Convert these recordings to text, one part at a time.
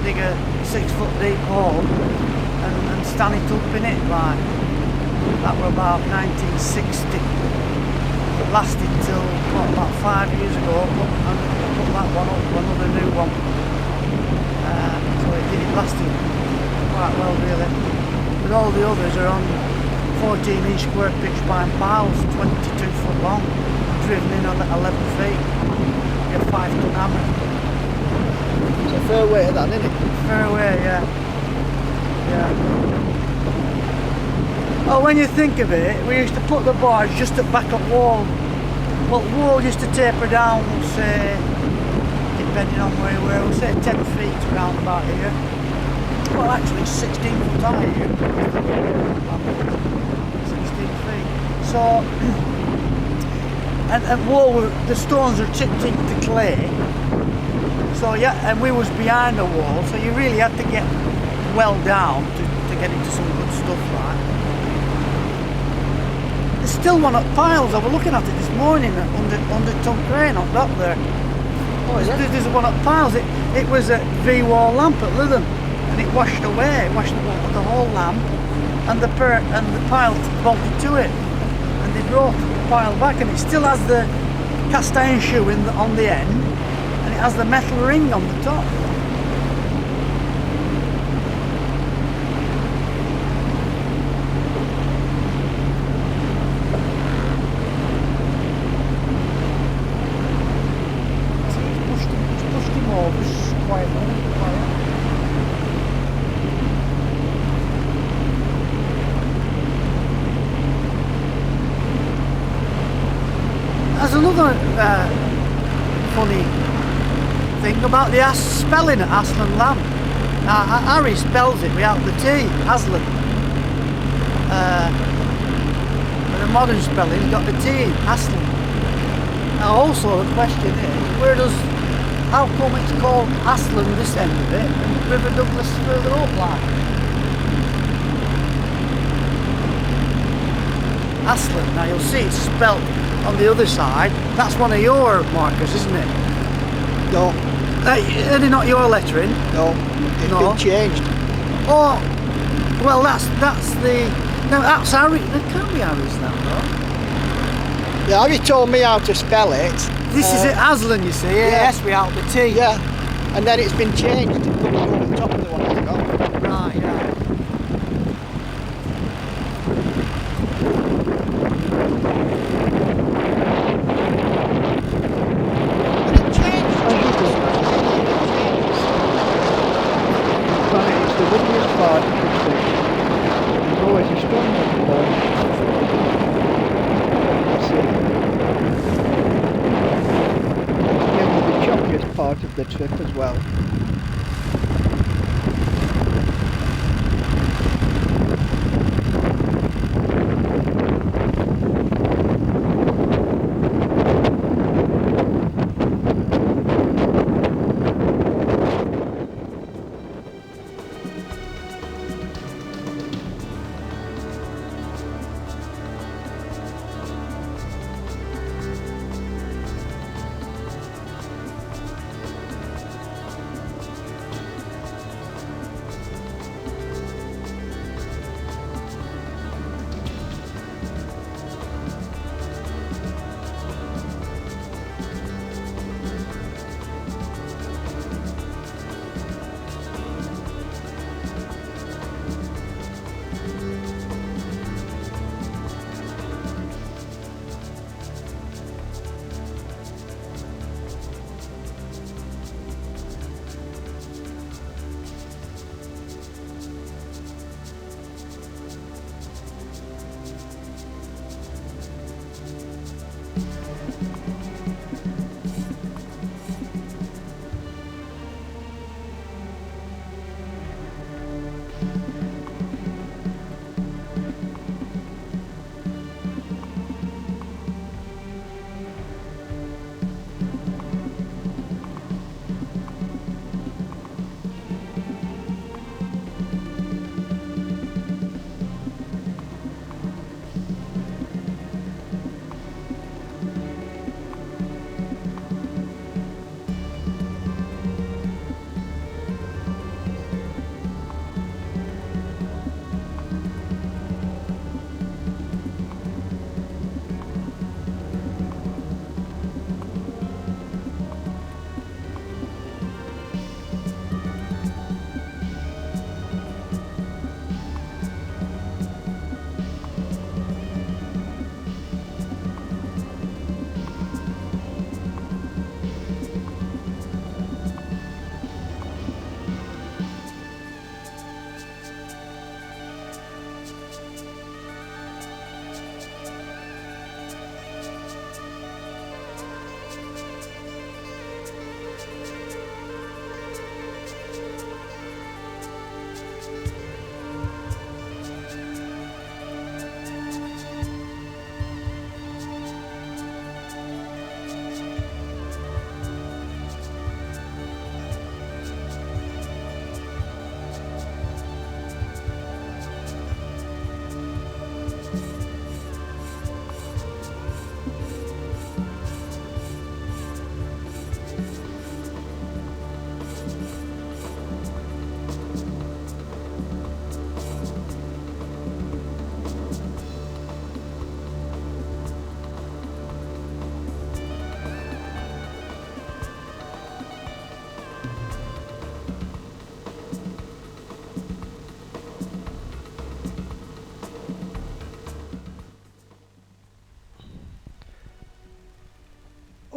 dig a 6 foot deep hole and stand it up in it. Like that were about 1960. It lasted till about 5 years ago. I put that one up, another new one. So it lasted quite well really. But all the others are on 14-inch square pitch pine piles, 22 foot long, driven in on 11 feet. A 5-ton hammer. It's a fair way to that, isn't it? Fair way, yeah. Oh, when you think of it, we used to put the boards just at back of wall. Well, the wall used to taper down, we'll say, depending on where we were, we'll say 10 feet around about here. Well, actually, it's 16 foot high here. 16 feet. So, and wall, the stones are chipped into clay. So yeah, and we was behind the wall, so you really had to get well down to get into some good stuff, right? There's still one at piles. I was looking at it this morning under ton crane up there. Oh, is it? There's one at piles. It was a V-wall lamp at Lytham, and it washed away. It washed the whole lamp, and the pile bolted to it, and they brought the pile back, and it still has the cast iron shoe on the end, and it has the metal ring on the top. There's another funny thing about the spelling at Aslan Lamb. Now, Harry spells it without the T, Aslan. But the modern spelling's got the T in, Aslan. Now, also the question is, how come it's called Aslan this end of it, and River Douglas further up, like? Aslan, now you'll see it's spelt on the other side. That's one of your markers, isn't it? No. Is it not your lettering? No, it's been changed. Oh, well that's the... No, that's Harry. It can't be Harry's that, though. Yeah, Harry told me how to spell it. This is it, Aslan, you see, yeah. S without the T. Yeah, and then it's been changed to put it on the top of the one I've got. Right, yeah. It's the windiest part of the thing. There's always a storm at the moment. The choppiest part of the trip as well.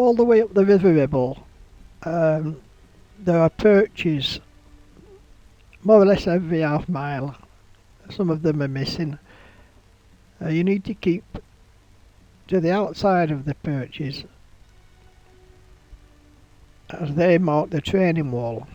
all the way up the River Ribble, there are perches more or less every half mile. Some of them are missing. You need to keep to the outside of the perches as they mark the training wall.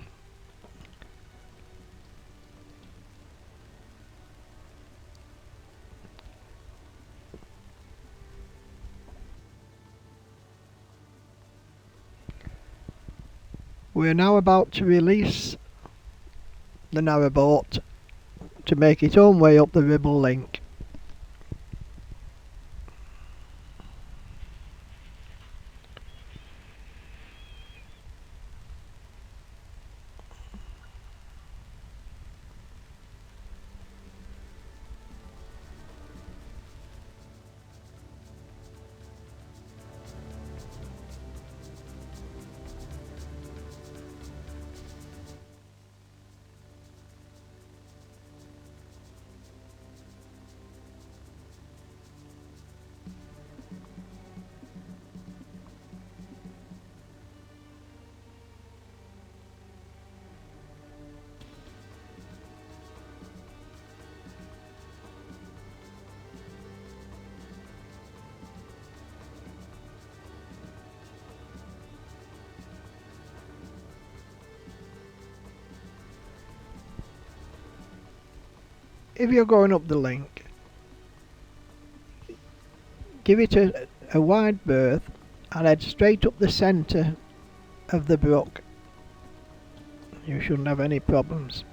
We're now about to release the narrowboat to make its own way up the Ribble link. If you're going up the link, give it a wide berth and head straight up the centre of the brook. You shouldn't have any problems.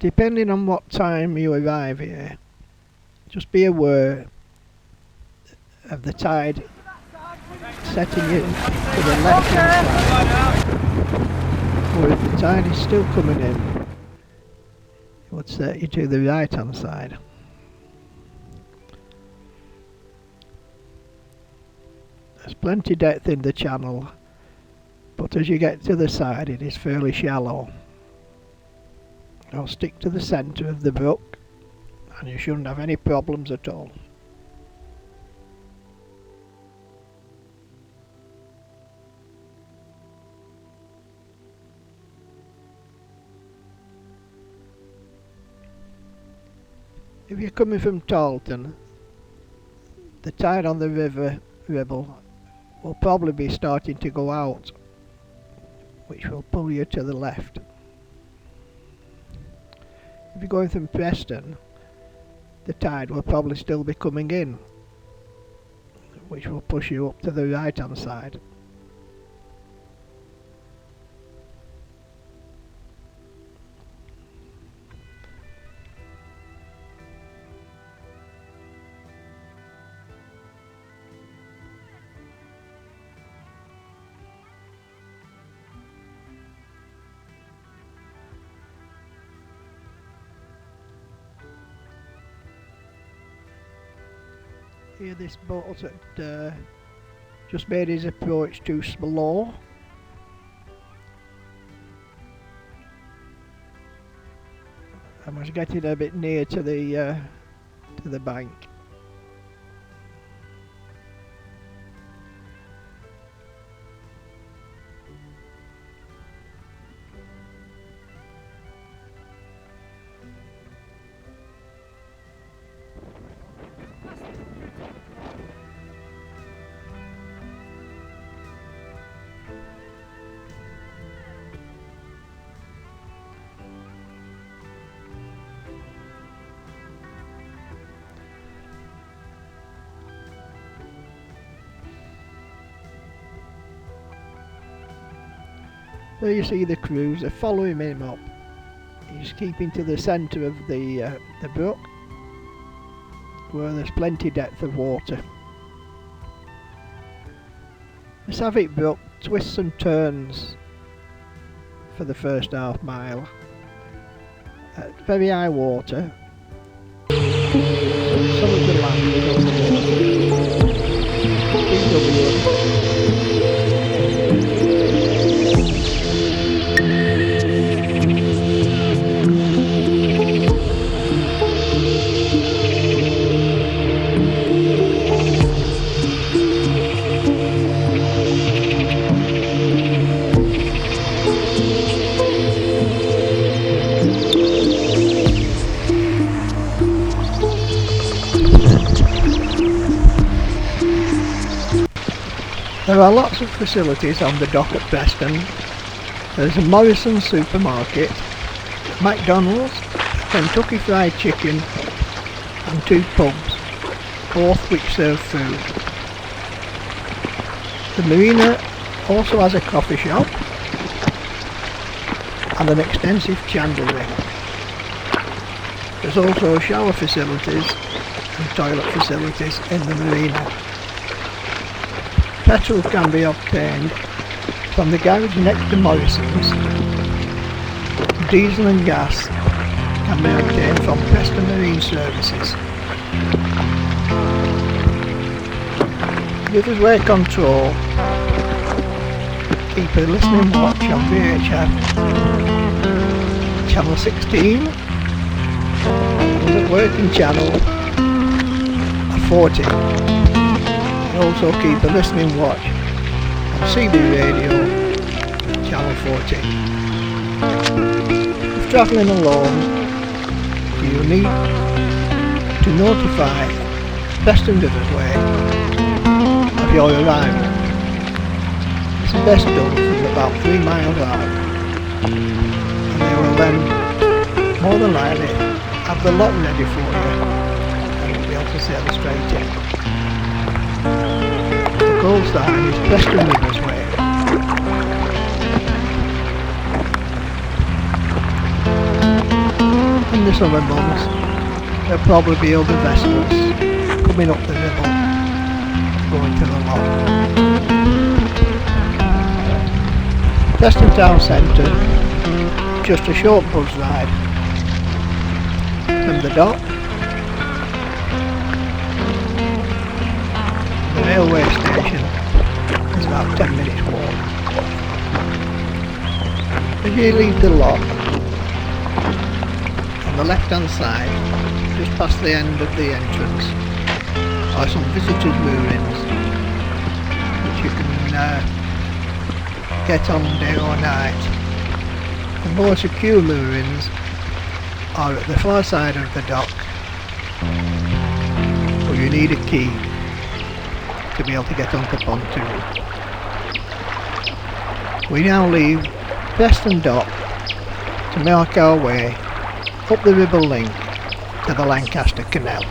Depending on what time you arrive here, just be aware of the tide setting you to the left hand side, or if the tide is still coming in, it would set you to the right hand side. There's plenty depth in the channel, but as you get to the side it is fairly shallow. I'll stick to the centre of the brook and you shouldn't have any problems at all. If you're coming from Tarleton, the tide on the River Ribble will probably be starting to go out, which will pull you to the left. If you're going from Preston, the tide will probably still be coming in, which will push you up to the right hand side. Here this boat had just made his approach to Smalaw. I was getting a bit near to the bank. There you see the crews, they're following him up. He's keeping to the centre of the brook, where there's plenty depth of water. The Savick Brook twists and turns for the first half mile at very high water. Some of the land is underwater. There are lots of facilities on the dock at Preston. There's a Morrison's supermarket, McDonald's, Kentucky Fried Chicken and 2 pubs, both which serve food. The marina also has a coffee shop and an extensive chandlery. There's also shower facilities and toilet facilities in the marina. Petrol can be obtained from the garage next to Morrison's. Diesel and gas can be obtained from Preston Marine Services. Rivers Way Control keep a listening watch on VHF channel 16 and the working channel 40. They also keep a listening watch on CB radio channel 40. If travelling alone, you need to notify Preston Rivers Way of your arrival. It's best done from about 3 miles out, and they will then more than likely have the lot ready for you and you'll be able to sail straight in. The call sign is Preston Rivers Way. In the summer months there'll probably be other vessels coming up the river going to the lock. Preston Town Centre, just a short bus ride from the dock. The railway station is about 10 minutes walk. As you leave the lock, on the left hand side, just past the end of the entrance, are some visitors' moorings which you can get on day or night. The more secure moorings are at the far side of the dock, but you need a key to be able to get onto pontoon. We now leave Preston Dock to make our way up the Ribble Link to the Lancaster Canal.